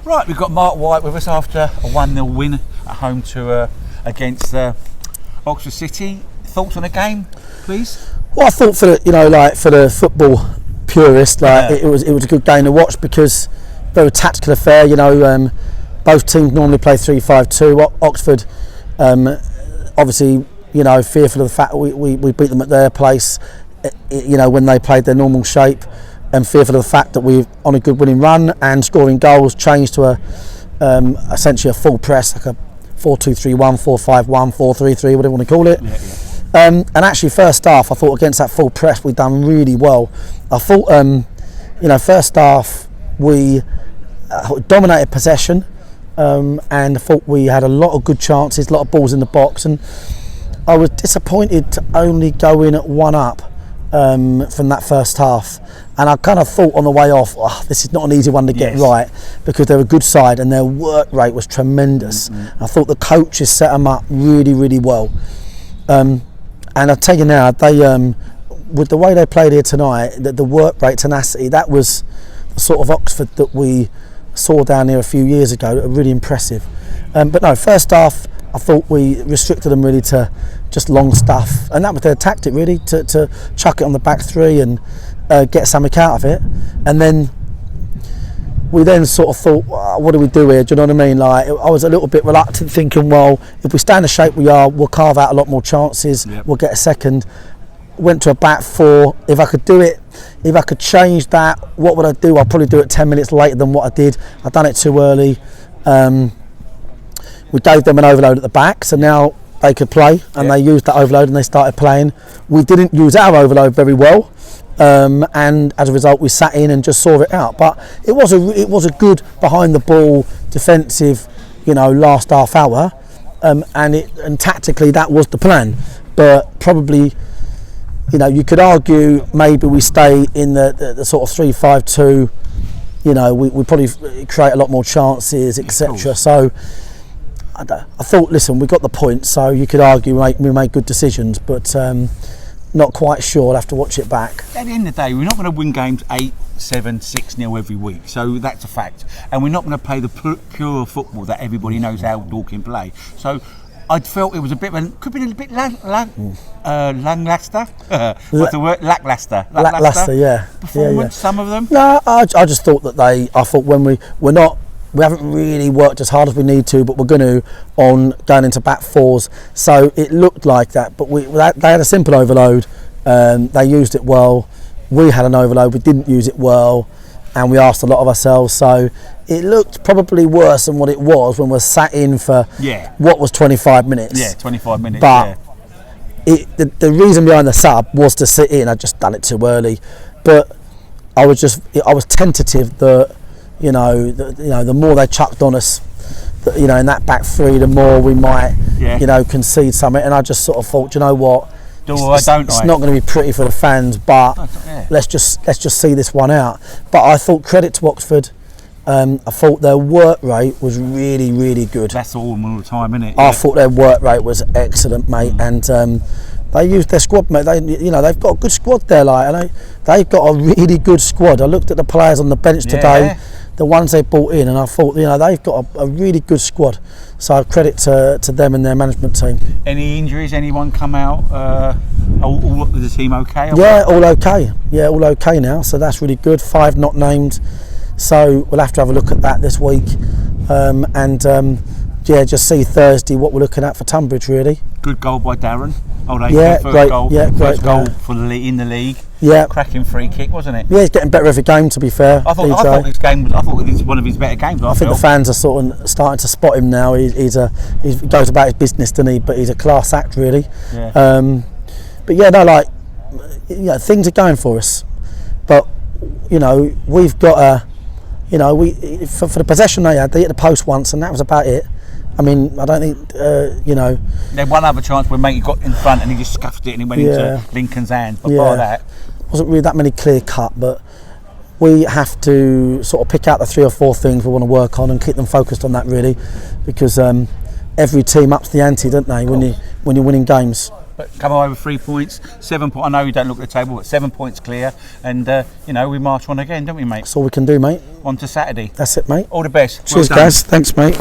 Right, we've got Mark White with us after a 1-0 win at home to against Oxford City. Thoughts on the game, please? Well, I thought for the football purist, it was a good game to watch because very tactical affair. Both teams normally play 3-5-2. Oxford, obviously, fearful of the fact that we beat them at their place. When they played their normal shape, and fearful of the fact that we're on a good winning run and scoring goals, changed to essentially a full press, like a 4-2-3-1, 4-5-1, 4-3-3, whatever you want to call it. And actually, first half, I thought against that full press, we'd done really well. I thought, first half we dominated possession, and I thought we had a lot of good chances, a lot of balls in the box, and I was disappointed to only go in at 1-up from that first half. And I kind of thought on the way off, this is not an easy one to get right, because they're a good side and their work rate was tremendous. I thought the coaches set them up really, really well. And I'll tell you now, they with the way they played here tonight, the work rate, tenacity, that was the sort of Oxford that we saw down here a few years ago. Really impressive. But no, first half, I thought we restricted them really to just long stuff, and that was their tactic really, to chuck it on the back three and get something out of it. And then we sort of thought, what do we do here? Do you know what I mean? Like, I was a little bit reluctant, thinking, well, if we stay in the shape we are, we'll carve out a lot more chances. We'll get a second. Went to a back four. If I could do it, if I could change that, what would I do? I'll probably do it 10 minutes later than what I did. I'd done it too early. We gave them an overload at the back, so now they could play, and they used that overload and they started playing. We didn't use our overload very well, and as a result we sat in and just saw it out. But it was a good behind the ball defensive, last half hour, and tactically that was the plan. But probably, you could argue maybe we stay in the sort of 3-5-2. We probably create a lot more chances, etc. So I thought, listen, we got the point, so you could argue we made good decisions, but not quite sure. I'll have to watch it back. At the end of the day, we're not going to win games 8-7, 6-0 every week, so that's a fact. And we're not going to play the pure football that everybody knows how Dorking play. So I felt it was could have been a bit lackluster. What's the word? Lackluster. Lackluster, yeah. Performance, some of them. No, I just thought that I thought when we haven't really worked as hard as we need to, but we're going to on going into back fours. So it looked like that, but they had a simple overload. They used it well. We had an overload. We didn't use it well, and we asked a lot of ourselves. So it looked probably worse than what it was when we sat in for what was 25 minutes. Yeah, 25 minutes. But the reason behind the sub was to sit in. I'd just done it too early, but I was tentative that. The more they chucked on us, in that back three, the more we might, concede something. And I just sort of thought, you know what, it's not going to be pretty for the fans, but let's just see this one out. But I thought, credit to Oxford. I thought their work rate was really, really good. That's all the time, isn't it? I thought their work rate was excellent, mate, and they used their squad, mate. They've got a good squad there, they've got a really good squad. I looked at the players on the bench today. The ones they brought in, and I thought, they've got a really good squad. So credit to them and their management team. Any injuries? Anyone come out? All the team okay? Yeah, all okay. Yeah, all okay now. So that's really good. 5 not named. So we'll have to have a look at that this week, just see Thursday what we're looking at for Tunbridge, really. Good goal by Darren. Great goal. First goal in the league. Yeah, cracking free kick, wasn't it? Yeah, he's getting better every game. To be fair, I thought this was one of his better games. I think the fans are sort of starting to spot him now. He goes about his business, doesn't he? But he's a class act, really. Yeah. Things are going for us. But we've got for the possession they hit the post once, and that was about it. I mean, I don't think, They had one other chance where Matey got in front and he just scuffed it and it went into Lincoln's hand. But by that, wasn't really that many clear cut. But we have to sort of pick out the 3 or 4 things we want to work on and keep them focused on that, really, because every team ups the ante, don't they? When you're winning games. but come away with 3 points, 7 points. I know you don't look at the table, but 7 points clear, and you know, we march on again, don't we, mate? That's all we can do, mate. On to Saturday. That's it, mate. All the best. Cheers, Well done. guys. Thanks, mate.